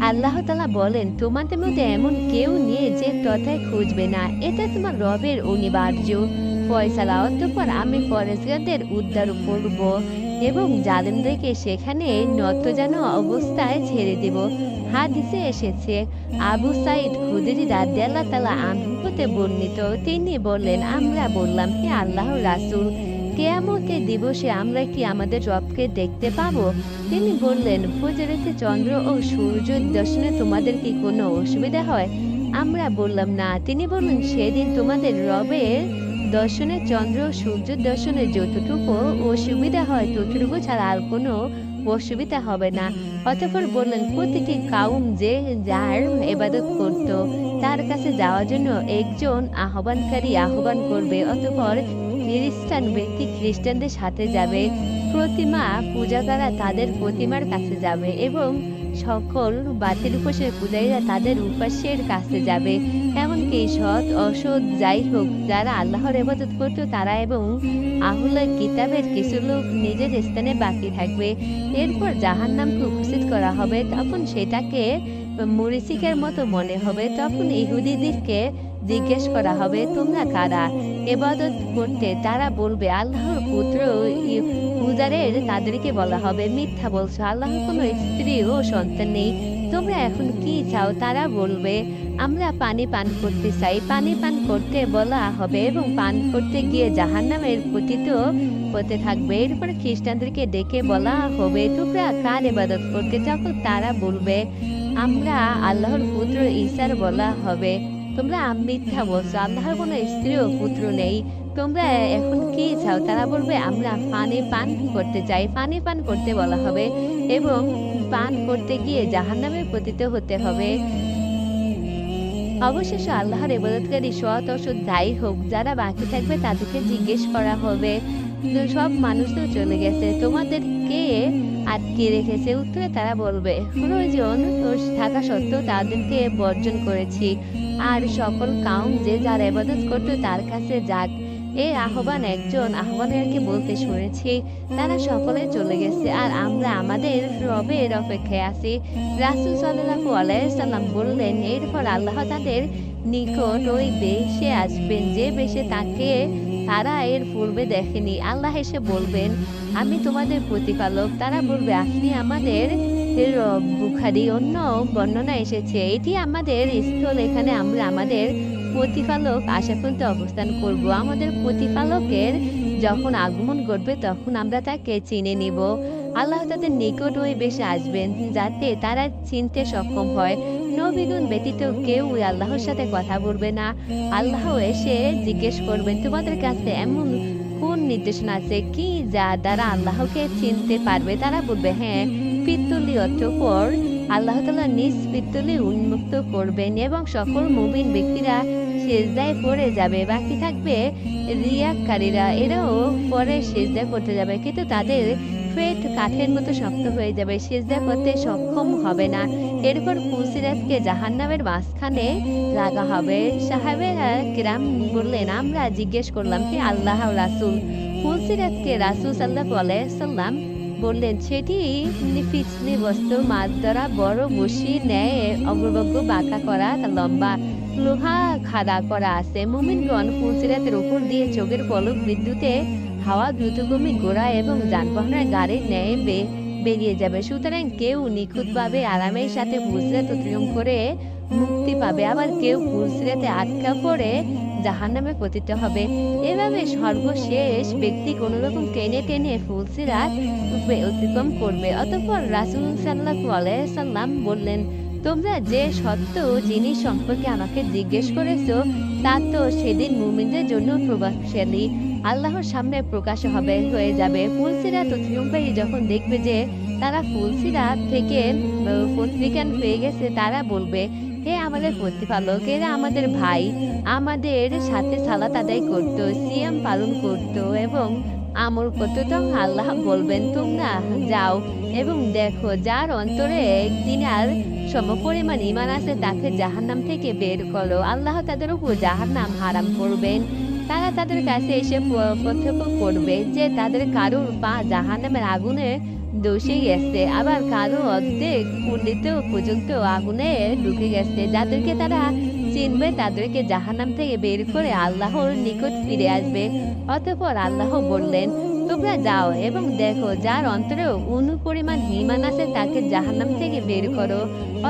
আল্লাহ তাআলা বলেন, তোমাদের মধ্যে এমন কেউ নেই যে তথায় খুঁজবে না, এটা তোমার রবের অনিবার্য ফয়সালা। অতঃপর আমি পরেশগারদের উদ্ধার করব এবং জালেমদেরকে সেখানে নতজানু অবস্থায় ছেড়ে দেব। হাদিসে এসেছে, আবু সাইদ খুদরি রাদিয়াল্লাহু তাআলা আনহু হতে বর্ণিত, তিনি বললেন, আমরা বললাম, হে আল্লাহর রাসূল, কিয়ামতের দিবসে আমরা কি আমাদের রবকে দেখতে পাবো? তিনি বললেন, ফজরেতে চন্দ্র ও সূর্য দর্শনে তোমাদের কি কোনো অসুবিধা হয়? আমরা বললাম, না। তিনি বললেন, সেদিন তোমাদের রবের দর্শনে চন্দ্র ও সূর্য দর্শনে যতটুকু অসুবিধা হয় ততটুকু ছাড়া আর কোনো অসুবিধা হবে না। অতঃপর বললেন, প্রতিটি কাউম যে যার ইবাদত করত তার কাছে যাওয়ার জন্য একজন আহ্বানকারী আহ্বান করবে। অতঃপর খ্রিস্টান ব্যক্তি খ্রিস্টানদের সাথে যাবে, প্রতিমা পূজাকারা তাদের প্রতিমার কাছে যাবে এবং সকল বাতিল উপাসের পূজারীরা তাদের উপাস্যের কাছে যাবে। এমনকি সৎ অসৎ যাই হোক, যারা আল্লাহর ইবাদত করত তারা এবং আহলে কিতাবের কিছু লোক নিজের স্থানে বাকি থাকবে। এরপর জাহান্নামকে উপস্থিত করা হবে, তখন সেটাকে মরিচিকার মতো মনে হবে। তখন ইহুদিদেরকে জিজ্ঞেস করা হবে, তোমরা কারা ইবাদত করতে? তারা বলবে, আল্লাহর পুত্র পূজারের। তাদেরকে বলা হবে, মিথ্যা বলছো, আল্লাহর কোনো স্ত্রী ও সন্তান নেই, তোমরা এখন কি চাও? তারা বলবে, আমরা পানি পান করতে চাই। পানি পান করতে বলা হবে এবং পান করতে গিয়ে জাহান্নামের পতিত হতে থাকবে। এরপর খ্রিস্টানদেরকে ডেকে বলা হবে, তোমরা কার ইবাদত করতে চাও? তারা বলবে, আমরা আল্লাহর পুত্র ঈসার। বলা হবে, তোমরা মিথ্যা বলছো, আল্লাহর কোনো স্ত্রী ও পুত্র নেই, তোমরা এখন কি চাও? তারা বলবে, আমরা পানি পান করতে চাই। পানি পান করতে বলা হবে এবং পান করতে গিয়ে জাহান্নামে পতিত হতে হবে। অবশেষে আল্লাহর ইবাদতকারী সৎ অসৎ যাই হোক যারা বাকি থাকবে তাদেরকে জিজ্ঞেস করা হবে, সব মানুষ তো চলে গেছে, তোমাদের কে আটকে রেখেছে? উত্তরে তারা বলবে, প্রয়োজন থাকা সত্ত্বেও তাদেরকে বর্জন করেছি, আর সকল কাউম যে যার ইবাদত করত তার কাছে যাক। এই আহ্বান একজন আহ্বানকারীকে বলতে শুনেছি, তারা সকলে চলে গেছে আর আমরা আমাদের রবের অপেক্ষায় আছি। রাসূল সাল্লাল্লাহু আলাইহি সাল্লাম বললেন, এরপর আল্লাহ তাদের নিকট ওই বেশে আসবেন যে বেশে তাকে তারা এর পূর্বে দেখেনি। আল্লাহ এসে বলবেন, আমি তোমাদের প্রতিপালক। তারা বলবে, আপনি আমাদের রব। বুখারী অন্য বর্ণনা এসেছে, এটি আমাদের স্থল, এখানে আমরা আমাদের প্রতিপালক আসা পর্যন্ত অবস্থান করব। আমাদের প্রতিপালকের যখন আগমন ঘটবে তখন আমরা তাকে চিনে নিব। আল্লাহ তাদের নিকট ওই বেশে আসবেন যাতে তারা চিনতে সক্ষম হয়। নবীগণ ব্যতীত কেউ আল্লাহর সাথে কথা বলবে না। আল্লাহ এসে জিজ্ঞেস করবেন, তোমাদের কাছে এমন কোন নির্দেশনা আছে কি যা দ্বারা আল্লাহকে চিনতে পারবে? তারা বলবে, হ্যাঁ, পিত্তলি। অতঃপর আল্লাহ তাআলা নিজ পিত্তলি উন্মুক্ত করবেন এবং সকল মুমিন ব্যক্তিরা সিজদায় পড়ে যাবে। বাকি থাকবে রিয়াকারীরা, এরাও পরে সিজদা করতে যাবে, কিন্তু তাদের পেট কাঠের মতো শক্ত হয়ে যাবে, সিজদা করতে সক্ষম হবে না। এরপর ফুলসিরাতকে জাহান্নামের মাঝখানে লাগা হবে। সাহাবেরা কিরাম বললেন, আমরা জিজ্ঞেস করলাম, হে আল্লাহর রাসূল, ফুলসিরাতকে? রাসূল সাল্লাল্লাহু আলাইহি সাল্লাম বললেন, সেটি পিছলি বস্তু মাছ ধরা বড় বসির ন্যায় অগ্রবগ্র বাঁকা করা, লম্বা লোহা খাড়া করা আছে। মুমিনগণ ফুলসিরাতের উপর দিয়ে চোখের পলক বিদ্যুতে হাওয়া দ্রুতগামী ঘোড়া এবং যানবাহনের গাড়ির ন্যায় বেরিয়ে যাবে। সুতরাং কেউ নিখুঁতভাবে আরামের সাথে ফুলসিরাত অতিক্রম করে মুক্তি পাবে, আবার কেউ ফুলসিরাতে আটকা পড়ে জাহান্নামে পতিত হবে। এভাবে সর্বশেষ ব্যক্তি কোন রকম টেনে টেনে ফুলসিরাত অতিক্রম করবে। অতঃপর রাসূল সাল্লাল্লাহু আলাইহি সাল্লাম বললেন, তোমরা যে সত্য জিনিস সম্পর্কে আমাকে জিজ্ঞেস করেছো তা তো সেদিন মুমিনদের জন্য প্রভাবশালী, আল্লাহর সামনে প্রকাশ হয়ে যাবে। ফুলসিরাত অতিক্রমকারী যখন দেখবে যে তারা ফুলসিরাত থেকে পত্রিকান পেয়ে গেছে, তারা বলবে, হে আমাদের প্রতিপালক, এরা আমাদের ভাই, আমাদের সাথে সালাত আদায় করতো, সিয়াম পালন করতো এবং আমল করতো। তখন আল্লাহ বলবেন, তোমরা যাও এবং দেখো যার অন্তরে একদিন আর সমপরিমাণ ঈমান আছে তাকে জাহান্নাম থেকে বের করো। আল্লাহ তাদের উপর জাহান্নাম হারাম করবেন। তারা তাদের কাছে এসে প্রত্যক্ষ করবে যে তাদের কারুর পা জাহান্নামের আগুনে দোষে গেছে, আবার কারো অর্ধেক পণ্ডিত পর্যন্ত আগুনে ঢুকে গেছে। যাদেরকে তারা চিনবে তাদেরকে জাহান্নাম থেকে বের করে আল্লাহর নিকট ফিরে আসবে। অতঃপর আল্লাহ বললেন, তোমরা যাও এবং দেখো যার অন্তরে অনুপরিমাণ ঈমান আছে তাকে জাহান্নাম থেকে বের করো।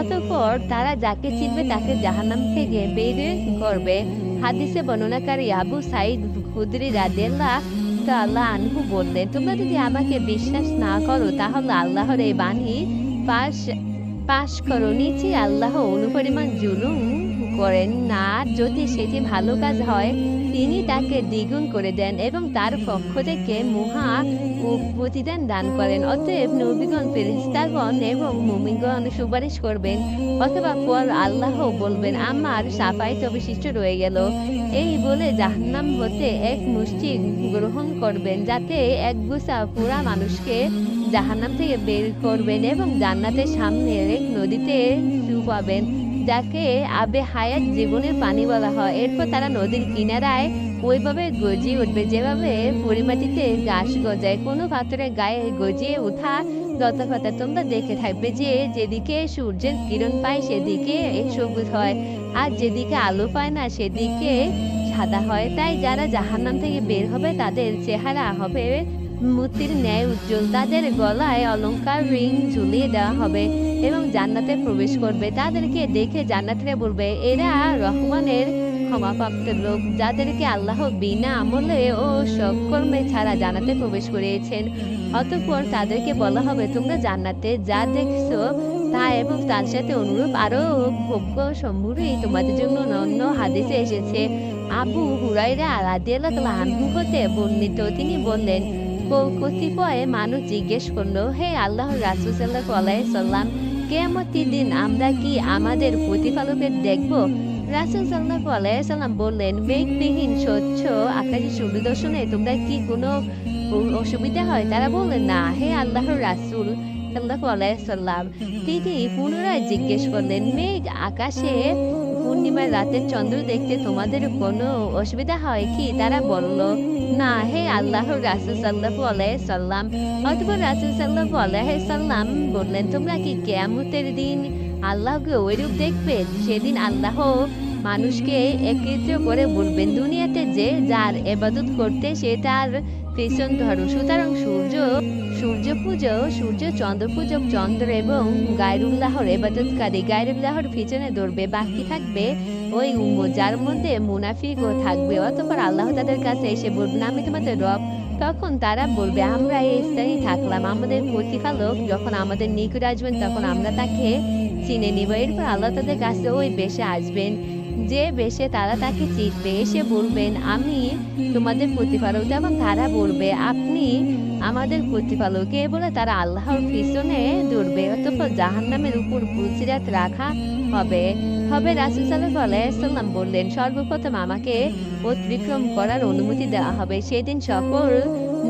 অতঃপর তারা যাকে চিনবে তাকে জাহান্নাম থেকে বের করবে। হাদিসে বর্ণনাকারী আবু সাঈদ খুদরি রাদিয়াল্লাহু তাআলা আনহু বললেন, তোমরা যদি আমাকে বিশ্বাস না করো তাহলে আল্লাহর এই বাণী পাশ পাশ করো। নিচে আল্লাহ অনুপরিমাণ জুলুম করেন না, যদি সেটি ভালো কাজ হয় তিনি তাকে দ্বিগুণ করে দেন এবং তার পক্ষ থেকে মহা প্রতিদান দান করেন। অতএব নবীগণ, ফেরেশতাগণ এবং মুমিনগণ সুপারিশ করবেন, অথবা পর আল্লাহ বলবেন, আমার শাফায়াত অবশিষ্ট রয়ে গেল। এই বলে জাহান্নাম হতে এক মুষ্টি গ্রহণ করবেন, যাতে এক গুছা পুরা মানুষকে জাহান্নাম থেকে বের করবেন এবং জান্নাতের সামনে এক নদীতে ডুবাবেন, যাকে আবে হায়াত জীবনের পানি বলা হয়। এরপর তারা নদীর কিনারায় ওইভাবে গজিয়ে উঠবে যেভাবে পরিমাটিতে ঘাস গজায়। কোনো পাথরের গায়ে গজিয়ে ওঠা লতাপাতা তোমরা দেখে থাকবে যে যেদিকে সূর্যের কিরণ পায় সেদিকে সবুজ হয়, আর যেদিকে আলো পায় না সেদিকে সাদা হয়। তাই যারা জাহান্নাম থেকে বের হবে তাদের চেহারা হবে মূর্তির ন্যায় উজ্জ্বল, তাদের গলায় অলংকার রিং ঝুলিয়ে দেওয়া হবে এবং জান্নাতে প্রবেশ করবে। তাদেরকে দেখে জান্নাতীরা বলবে, এরা রহমানের ক্ষমাপ্রাপ্ত লোক, যাদেরকে আল্লাহ বিনা আমলে ও সৎকর্মে ছাড়া জান্নাতে প্রবেশ করিয়েছেন। অতঃপর তাদেরকে বলা হবে, তোমরা জান্নাতে যা দেখছো তা এবং তার সাথে অনুরূপ আরো ভোগ্য সমূহই তোমাদের জন্য অন্য হাদিসে এসেছে। আবু হুরায়রা রাদিয়াল্লাহু আনহু হতে বর্ণিত, তিনি বললেন, কতিপয় মানুষ জিজ্ঞেস করলো, হে আল্লাহর রাসূল সাল্লাল্লাহু আলাইহি সাল্লাম, কিয়ামতের দিন আমরা কি আমাদের প্রতিপালকের দেখব? রাসূল সাল্লাল্লাহু আলাইহি সাল্লাম বললেন, মেঘবিহীন স্বচ্ছ আকাশে সূর্য দর্শনে তোমরা কি কোনো অসুবিধা হয়? তারা বললেন, না হে আল্লাহর রাসূল সাল্লাল্লাহু আলাইহি সাল্লাম। তিনি পুনরায় জিজ্ঞেস করলেন, মেঘ আকাশে পূর্ণিমার রাতের চন্দ্র দেখতে তোমাদের কোনো অসুবিধা হয় কি? তারা বলল, না হে আল্লাহর রাসূল সাল্লাল্লাহু আলাইহি সাল্লাম। অতঃপর রাসূল সাল্লাল্লাহু আলাইহি সাল্লাম বললেন, তোমরা কি কিয়ামতের দিন আল্লাহকে ওইরূপ দেখবে? সেদিন আল্লাহ মানুষকে একত্রিত করে বলবেন, দুনিয়াতে যে যার ইবাদত করতে সে তার পেছন ধরো। সুতরাং সূর্য চন্দ্র পূজক চন্দ্র এবং গায়রুল্লাহর ইবাদতকারী গায়রুল্লাহর পিছনে দৌড়বে। বাকি থাকবে ওই উম্মত যার মধ্যে মুনাফিকও থাকবে। অতঃপর আল্লাহ তাদের কাছে এসে বলবেন, আমি তোমাদের রব। তখন তারা বলবে, আমরা এই স্থানেই থাকলাম, আমাদের প্রতিপালক যখন আমাদের নিকট আসবেন তখন আমরা তাকে চিনে নিব। এরপর আল্লাহ তাদের কাছে ওই বেশে আসবেন যে বেশে তারা তাকে চিনবে, এসে বলবেন, আমি তোমাদের প্রতিপালক। তখন তারা বলবে, আপনি আমাদের প্রতিপালক। এ বলে তারা আল্লাহর পিছনে দৌড়বে। অতঃপর জাহান্নামের উপর পুলসিরাত রাখা হবে। রাসূল সাল্লাল্লাহু আলাইহি সাল্লাম বললেন, সর্বপ্রথম আমাকে অতিক্রম করার অনুমতি দেওয়া হবে। সেদিন সকল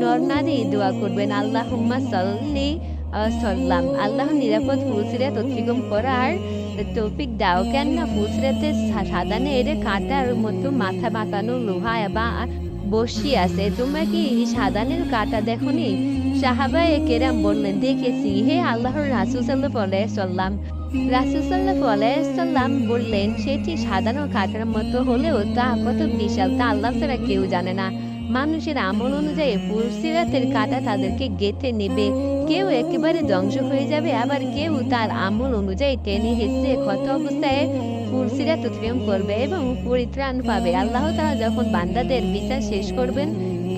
নর-নারী দোয়া করবেন, আল্লাহুম্মা সাল্লি সাল্লাম, আল্লাহর নিরাপদ পুলসিরাত অতিক্রম করার তৌফিক দাও। কেননা পুলসিরাতের সাদানের কাঁটার মতো মাথা বাঁকানো লোহা বা বসি আছে। তোমরা কি সাদানের কাঁটা দেখোনি? সাহাবায়ে কেরাম বললেন, দেখেছি হে আল্লাহর রাসূল সাল্লাল্লাহু আলাইহি সাল্লাম। রাসূল সাল্লাল্লাহু আলাইহি সাল্লাম বললেন, সেটি সাধারণ কাঁটার মতো হলেও তা কত বিশাল তা আল্লাহ ছাড়া কেউ জানে না। মানুষের আমল অনুযায়ী পুলসিরাতের কাঁটা তাদেরকে গেঁথে নেবে। কেউ একেবারে ধ্বংস হয়ে যাবে, আবার কেউ তার আমল অনুযায়ী টেনে হেঁচড়ে ক্ষত অবস্থায় পুলসিরাত অতিক্রম করবে এবং পরিত্রাণ পাবে। আল্লাহ তাআলা যখন বান্দাদের বিচার শেষ করবেন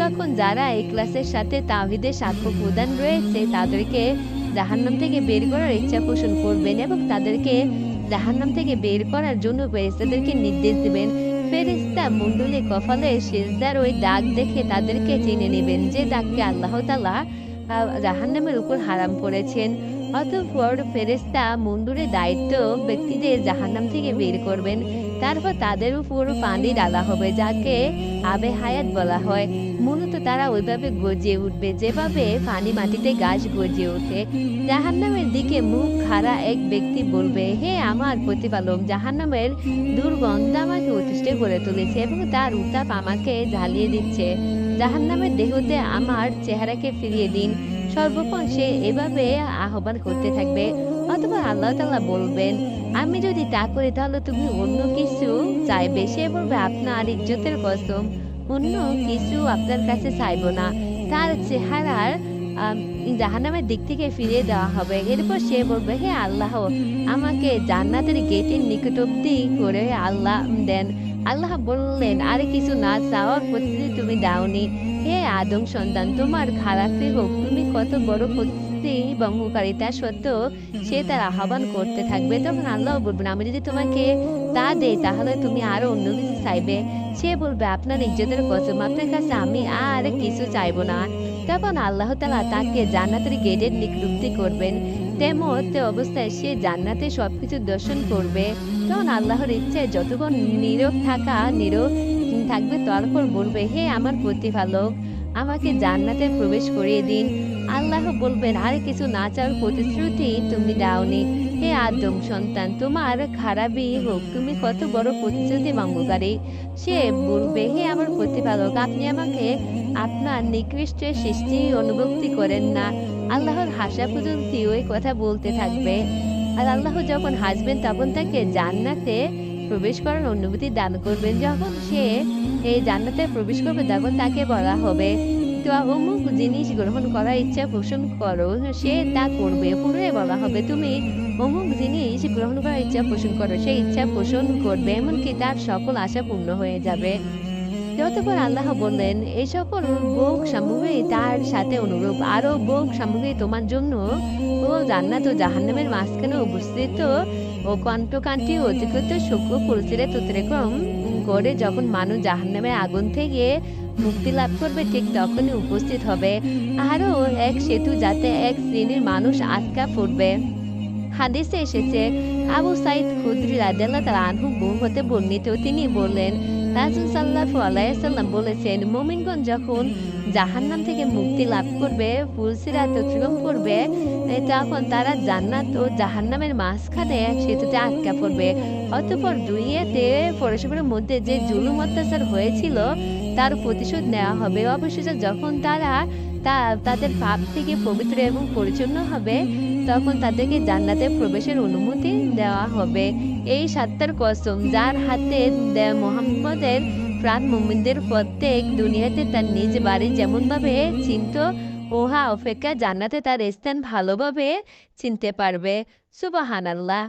তখন যারা ইখলাসের সাথে তাওহীদের সাক্ষ্য প্রদান রয়েছে তাদেরকে জাহান্নাম থেকে বের করার ইচ্ছা পোষণ করবেন এবং তাদেরকে জাহান্নাম থেকে বের করার জন্য ফেরেশতাদেরকে নির্দেশ দিবেন। ফেরেশতা মণ্ডলী কপালে সিজদার ওই দাগ দেখে তাদেরকে চিনে নেবেন, যে দাগকে আল্লাহ তাআলা জাহান্নামের উপর হারাম করেছেন। অতঃপর ফেরেশতা মণ্ডলীর দায়িত্ব ব্যক্তিদের জাহান্নাম থেকে বের করবেন। তারপর তাদের উপর পানি ঢালা হবে, যাকে আবে হায়াত বলা হয়। মূলত তারা ওইভাবে গজিয়ে উঠবে যেভাবে পানি মাটিতে গাছ গজিয়ে ওঠে। জাহান্নামের দিকে মুখ খাড়া এক ব্যক্তি বলবে, হে আমার প্রতিপালক, জাহান্নামের দুর্গন্ধ আমাকে অতিষ্ঠ করে তুলেছে এবং তার উত্তাপ আমাকে জ্বালিয়ে দিচ্ছে। জাহান্নামের দেহতে আমার চেহারাকে ফিরিয়ে দিন। সর্বক্ষণ সে এভাবে আহ্বান করতে থাকবে। অথবা আল্লাহ তাআলা বলবেন, আমি যদি তা করি তাহলে তুমি অন্য কিছু চাইবে। সে বলবে, আপনার ইজ্জতের কসম, অন্য কিছু আপনার কাছে চাইবো না। তার চেহারার আম জাহান্নামের দিক থেকে ফিরিয়ে দেওয়া হবে। এরপর সে বলবে, হে আল্লাহ, আমাকে জান্নাতের গেটের নিকট অব্দি করে আল্লাহ দেন। আল্লাহ বললেন, আরে কিছু না চাওয়ার প্রতিশ্রুতি তুমি দাওনি। হে আদম সন্তান, তোমার খারাপই হোক, তুমি কত বড় প্রতিশ্রুতি ভঙ্গকারিতা সত্ত্বেও সে তার আহ্বান করতে থাকবে। তখন আল্লাহ বলবেন, আমি যদি তোমাকে তা দেই তাহলে তুমি আরো অন্য কিছু চাইবে। সে বলবে, আপনার ইজ্জতের কসম, আপনার কাছে আমি আর কিছু চাইবো না। তখন আল্লাহ তাআলা তাকে জান্নাতের গেটের নিকটবর্তী করবেন। তেমত অবস্থায় সে জান্নাতে সবকিছু দর্শন করবে। তখন আল্লাহর ইচ্ছায় যতক্ষণ নীরব থাকবে, তারপর বলবে, হে আমার প্রতিপালক, আমাকে জান্নাতে প্রবেশ করিয়ে দিন। আল্লাহ বলবেন, আর কিছু না চাওয়ার প্রতিশ্রুতি তুমি দাওনি। হে আদম সন্তান, তোমার খারাপই হোক, তুমি কত বড় প্রতিশ্রুতি ভঙ্গকারী। সে বলবে, হে আমার প্রতিপালক, আপনি আমাকে আপনার নিকৃষ্ট সৃষ্টি অনুভূতি করেন না। আল্লাহর হাসা পর্যন্ত ওই কথা বলতে থাকবে। আর আল্লাহ যখন হাসবেন তখন তাকে জান্নাতে প্রবেশ করার অনুমতি দান করবেন। যখন সে এই জান্নাতে প্রবেশ করবে তখন তাকে বলা হবে, তো অমুক জিনিস গ্রহণ করার ইচ্ছা পোষণ করো, সে তা করবে। পুনরায় বলা হবে, তুমি অমুক জিনিস গ্রহণ করার ইচ্ছা পোষণ করো, সে ইচ্ছা পোষণ করবে, এমনকি তার সকল আশা পূর্ণ হয়ে যাবে। অতঃপর আল্লাহ বললেন, এই সকল ভোগ সামগ্রী তার সাথে অনুরূপ। আরো ভোগ সামগ্রী তোমার জন্য ও জান্নাত ও জাহান্নামের মাঝখানে অবস্থিত ও কণ্ঠকান্তি অধিকৃত শুক্র ফুলচিরে অতিক্রম করে যখন মানুষ জাহান্নামের আগুন থেকে মুক্তি লাভ করবে, ঠিক তখনই উপস্থিত হবে আরো এক সেতু, যাতে এক শ্রেণীর মানুষ আটকা পড়বে। হাদিসে এসেছে, আবু সাইদ খুদরি রাদিয়াল্লাহু তাআলা আনহু হতে বর্ণিত, তিনি বললেন, রাসূল সাল্লাল্লাহু আলাইহি সাল্লাম বলেছেন, মুমিনগণ যখন জাহান্নাম থেকে মুক্তি লাভ করবে, ফুলসিরাত অতিক্রম করবে, তখন তারা জান্নাত ও জাহান্নামের মাঝখানে এক সেতুতে আটকা পড়বে। অতঃপর দুনিয়াতে পরস্পরের মধ্যে যে জুলুম অত্যাচার হয়েছিল তার প্রতিশোধ নেওয়া হবে। অবশেষে যখন তারা তাদের পাপ থেকে পবিত্র এবং পরিচ্ছন্ন হবে, তখন তাদেরকে জান্নাতে প্রবেশের অনুমতি দেওয়া হবে। এই সত্তার কসম, যার হাতে মুহাম্মদের প্রাণ, মুমিনদের প্রত্যেক দুনিয়াতে তার নিজ বাড়ি যেমনভাবে চিনত, উহা অপেক্ষা জান্নাতে তার স্থান ভালোভাবে চিনতে পারবে। সুবহানাল্লাহ।